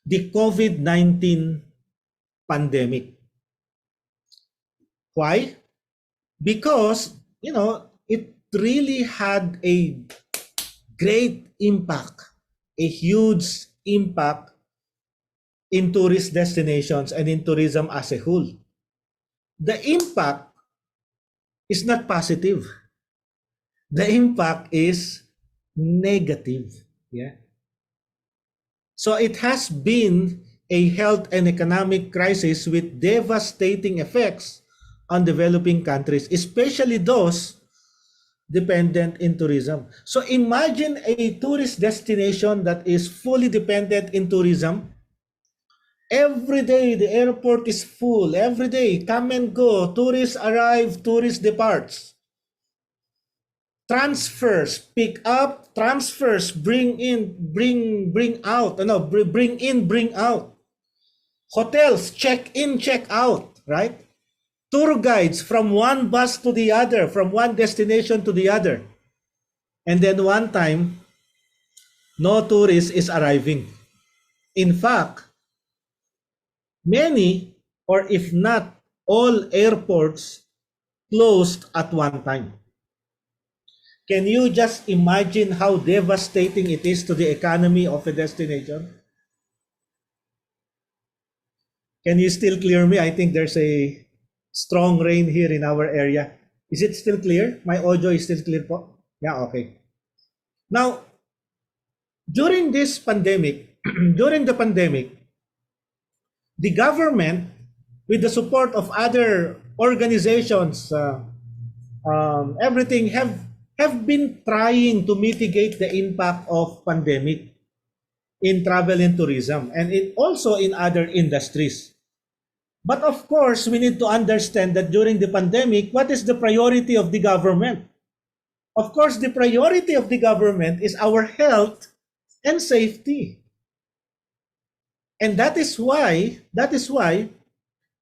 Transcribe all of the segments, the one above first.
the COVID-19 pandemic. Why? Because, it really had a great impact, a huge impact in tourist destinations and in tourism as a whole. The impact is not positive. The impact is negative. Yeah. So it has been a health and economic crisis with devastating effects on developing countries, especially those dependent in tourism. So imagine a tourist destination that is fully dependent in tourism. Every day the airport is full. Every day, come and go. Tourists arrive, tourists departs. Transfers, pick up, transfers, bring in, bring out. No, bring in, bring out. Hotels, check in, check out, right? Tour guides from one bus to the other, from one destination to the other. And then one time, no tourist is arriving. In fact, many, or if not all airports closed at one time. Can you just imagine how devastating it is to the economy of a destination? Can you still clear me? I think there's a strong rain here in our area. Is it still clear? My audio is still clear po? Yeah, okay. Now, during this pandemic, during the pandemic, the government, with the support of other organizations, everything have been trying to mitigate the impact of pandemic in travel and tourism, and also in other industries. But of course, we need to understand that during the pandemic, what is the priority of the government? Of course, the priority of the government is our health and safety. And that is why,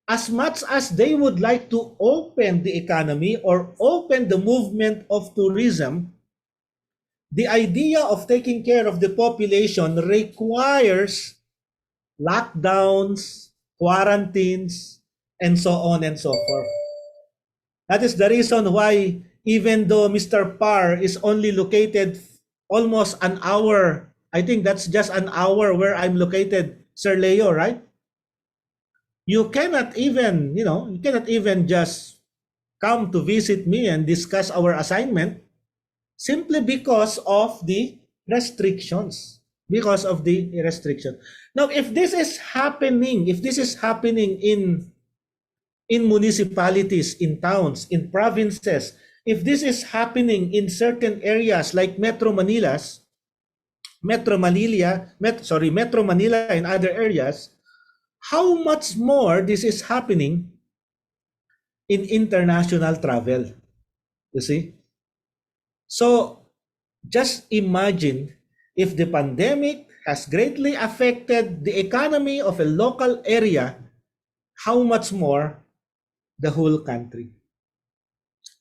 as much as they would like to open the economy or open the movement of tourism, the idea of taking care of the population requires lockdowns, quarantines, and so on and so forth. That is the reason why, even though Mr. Parr is only located almost an hour, I think that's just an hour where I'm located, Sir Leo, right? You cannot even, just come to visit me and discuss our assignment simply because of the restrictions. Because of the restriction. Now, if this is happening in municipalities, in towns, in provinces, if this is happening in certain areas like Metro Manila and other areas, how much more this is happening in international travel, you see? So just imagine, if the pandemic has greatly affected the economy of a local area, how much more the whole country.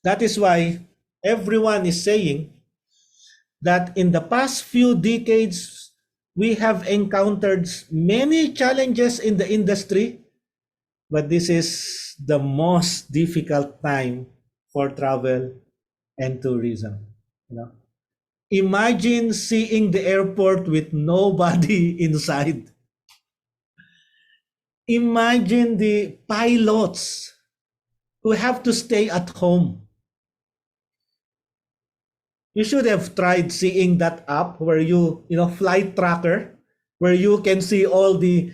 That is why everyone is saying that in the past few decades, we have encountered many challenges in the industry, but this is the most difficult time for travel and tourism. Imagine seeing the airport with nobody inside. Imagine the pilots who have to stay at home. You should have tried seeing that app where flight tracker, where you can see all the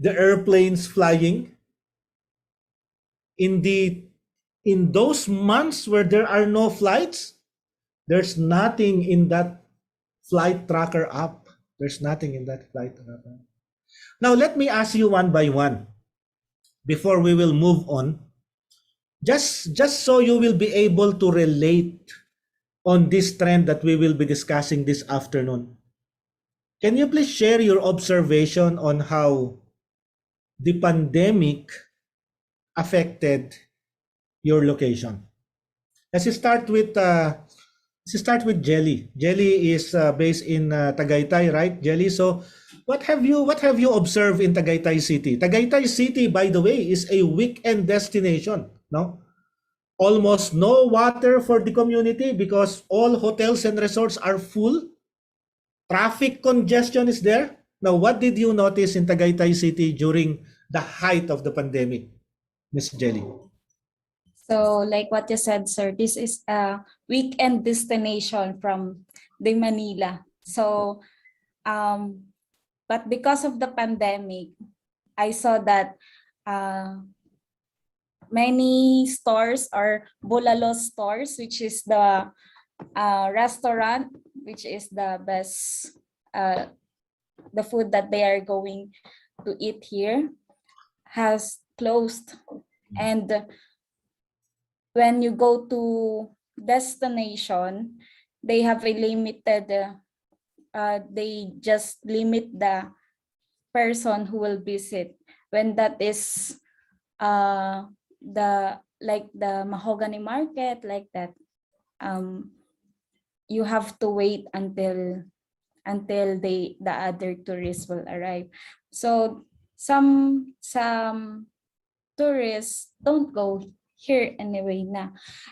airplanes flying. In those months where there are no flights, there's nothing in that flight tracker app. There's nothing in that flight tracker. Now, let me ask you one by one before we will move on. Just so you will be able to relate on this trend that we will be discussing this afternoon. Can you please share your observation on how the pandemic affected your location? Let's start with Jelly. Jelly is based in Tagaytay, right, Jelly? So what have you observed in Tagaytay City? Tagaytay City, by the way, is a weekend destination, no? Almost no water for the community because all hotels and resorts are full. Traffic congestion is there. Now, what did you notice in Tagaytay City during the height of the pandemic, Miss Jelly? So like what you said, sir, this is a weekend destination from the Manila. So, but because of the pandemic, I saw that many stores or bulalo stores, which is the restaurant, which is the best, the food that they are going to eat here, has closed. And when you go to destination, they have a limited, they just limit the person who will visit. When that is the mahogany market, like that, you have to wait until the other tourists will arrive. So some tourists don't go here anyway na.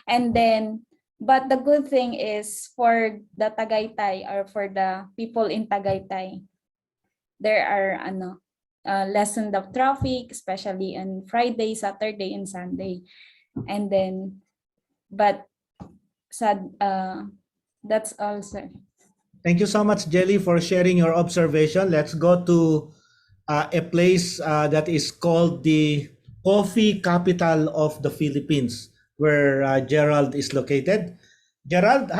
And then, but the good thing is for the Tagaytay, or for the people in Tagaytay, there are lessen the traffic, especially on Friday, Saturday, and Sunday. And then, but sad, that's all, sir. Thank you so much, Jelly, for sharing your observation. Let's go to a place that is called the coffee capital of the Philippines, where Gerald is located. Gerald,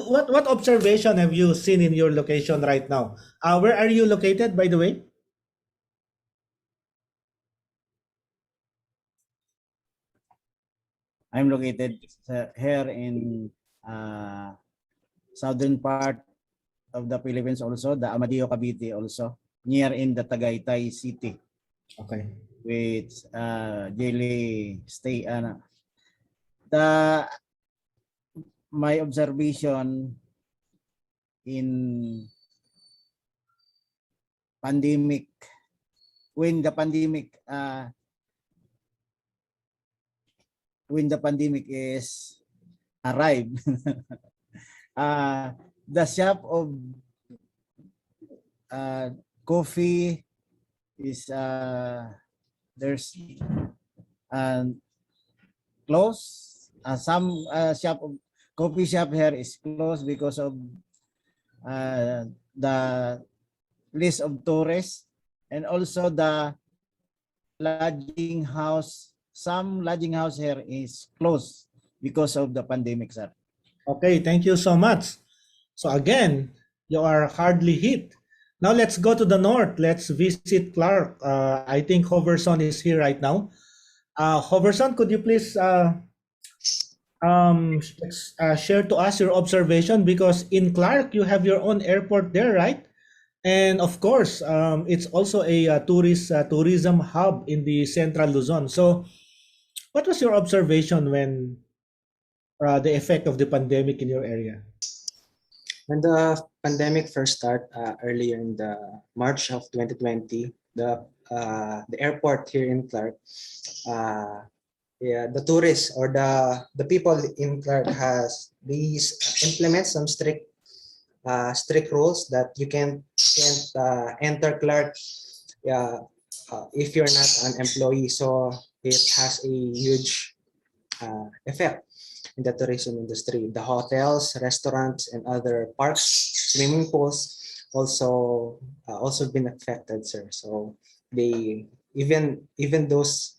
what observation have you seen in your location right now? Where are you located, by the way? I'm located here in southern part of the Philippines, also the Amadeo Cavite, also near in the Tagaytay City. Okay. With daily stay. My observation in pandemic, when the pandemic is arrived, the shop of coffee is there's closed. Some shop of coffee shop here is closed because of the list of tourists, and also the lodging house. Some lodging house here is closed because of the pandemic, sir. Okay, thank you so much. So again, you are hardly hit. Now let's go to the north. Let's visit Clark. I think Hoverson is here right now. Hoverson, could you please share to us your observation? Because in Clark, you have your own airport there, right? And of course, it's also a tourism hub in the central Luzon. So what was your observation when the effect of the pandemic in your area? When the pandemic first started earlier in the March of 2020, the airport here in Clark, the tourists or the people in Clark has these implement some strict rules that you can't enter Clark if you're not an employee. So it has a huge effect in the tourism industry. The hotels, restaurants, and other parks, swimming pools also been affected, sir. So they even those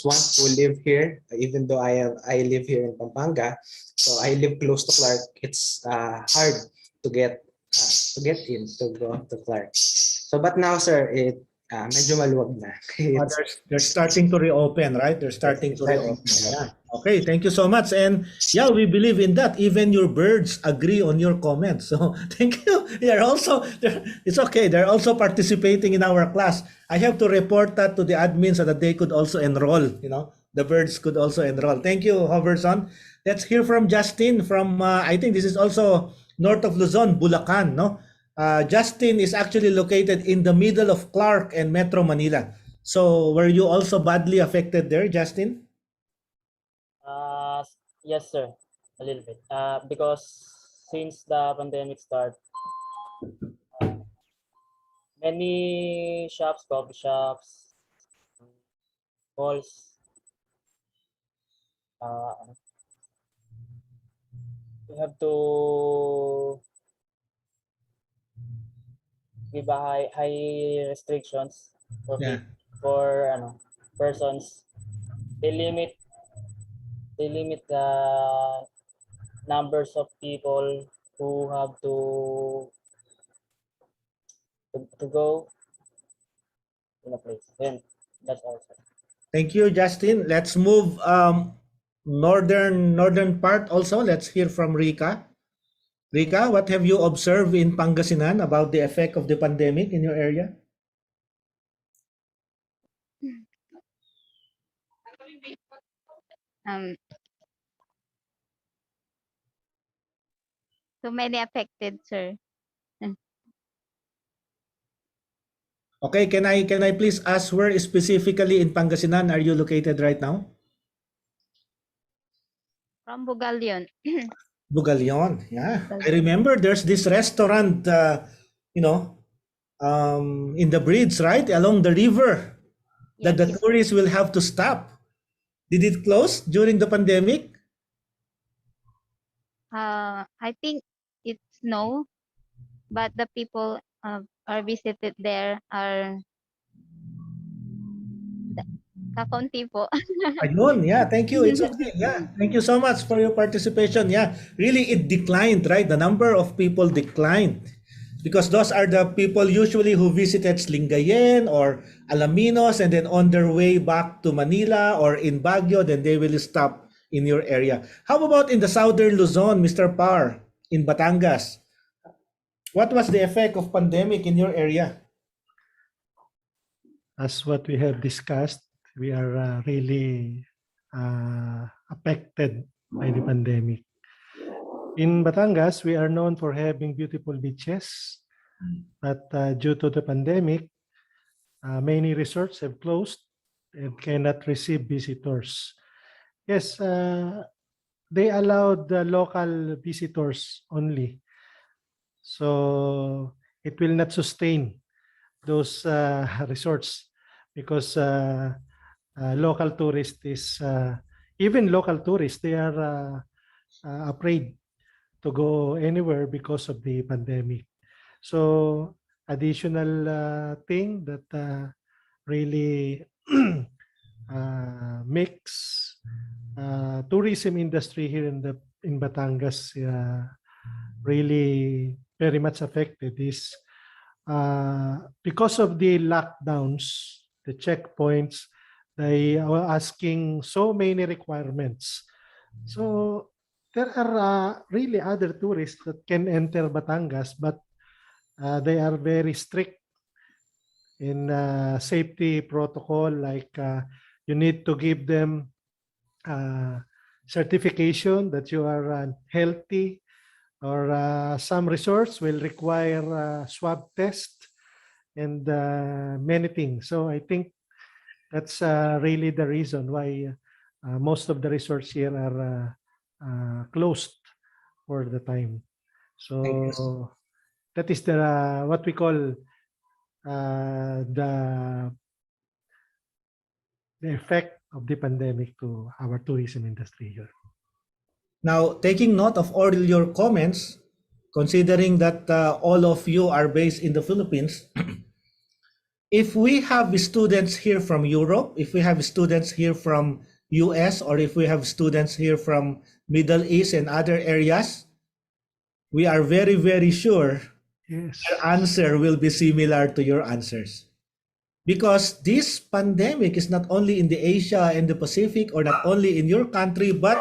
ones who live here, even though I live here in Pampanga, so I live close to Clark. It's hard to get in to go to Clark. So but now, sir, it medyo maluwag na. They're starting to reopen, right? They're starting to reopen. Yeah. Okay, thank you so much. And yeah, we believe in that. Even your birds agree on your comments. So thank you. It's okay. They're also participating in our class. I have to report that to the admin so that they could also enroll. The birds could also enroll. Thank you, Hoverson. Let's hear from Justin from, I think this is also north of Luzon, Bulacan, no? Justin is actually located in the middle of Clark and Metro Manila. So were you also badly affected there, Justin? Uh, yes, sir, a little bit. Because since the pandemic started, many shops, coffee shops, malls, uh, we have to give a high restrictions for Yeah. for persons. They limit the numbers of people who have to go in a place. Then that's all, sir. Thank you, Justin. Let's move northern part also. Let's hear from Rika. Rika, what have you observed in Pangasinan about the effect of the pandemic in your area? Um, so many affected, sir. Okay, can I please ask where specifically in Pangasinan are you located right now? From Bugalyon. Bugalyon. Yeah. I Bugalyon. remember there's this restaurant you know, in the bridge, right? Along the river that the Yes. tourists will have to stop. Did it close during the pandemic? I think it's no, but the people are visited there are kakaunti po. Ayun, yeah, thank you. It's okay. Yeah, thank you so much for your participation. Yeah, really it declined, right? The number of people declined because those are the people usually who visited Lingayen or Alaminos and then on their way back to Manila or in Baguio, then they will stop in your area. How about in the southern Luzon, Mr. Par, in Batangas? What was the effect of pandemic in your area? As what we have discussed, we are really affected by the pandemic. In Batangas, we are known for having beautiful beaches, but due to the pandemic, many resorts have closed and cannot receive visitors. Yes, they allowed the local visitors only. So it will not sustain those resorts because local tourists is even local tourists, they are afraid to go anywhere because of the pandemic. So additional thing that really makes tourism industry here in Batangas really very much affected is because of the lockdowns, the checkpoints, they are asking so many requirements. So there are really other tourists that can enter Batangas, but they are very strict in safety protocol. Like you need to give them certification that you are healthy, or some resorts will require swab test and many things. So I think that's really the reason why most of the resorts here are closed for the time. Thank you. So that is the what we call the effect of the pandemic to our tourism industry here. Now, taking note of all your comments, considering that all of you are based in the Philippines, if we have students here from Europe, if we have students here from US, or if we have students here from Middle East and other areas, we are very, very sure Yes. their answer will be similar to your answers. Because this pandemic is not only in the Asia and the Pacific, or not only in your country, but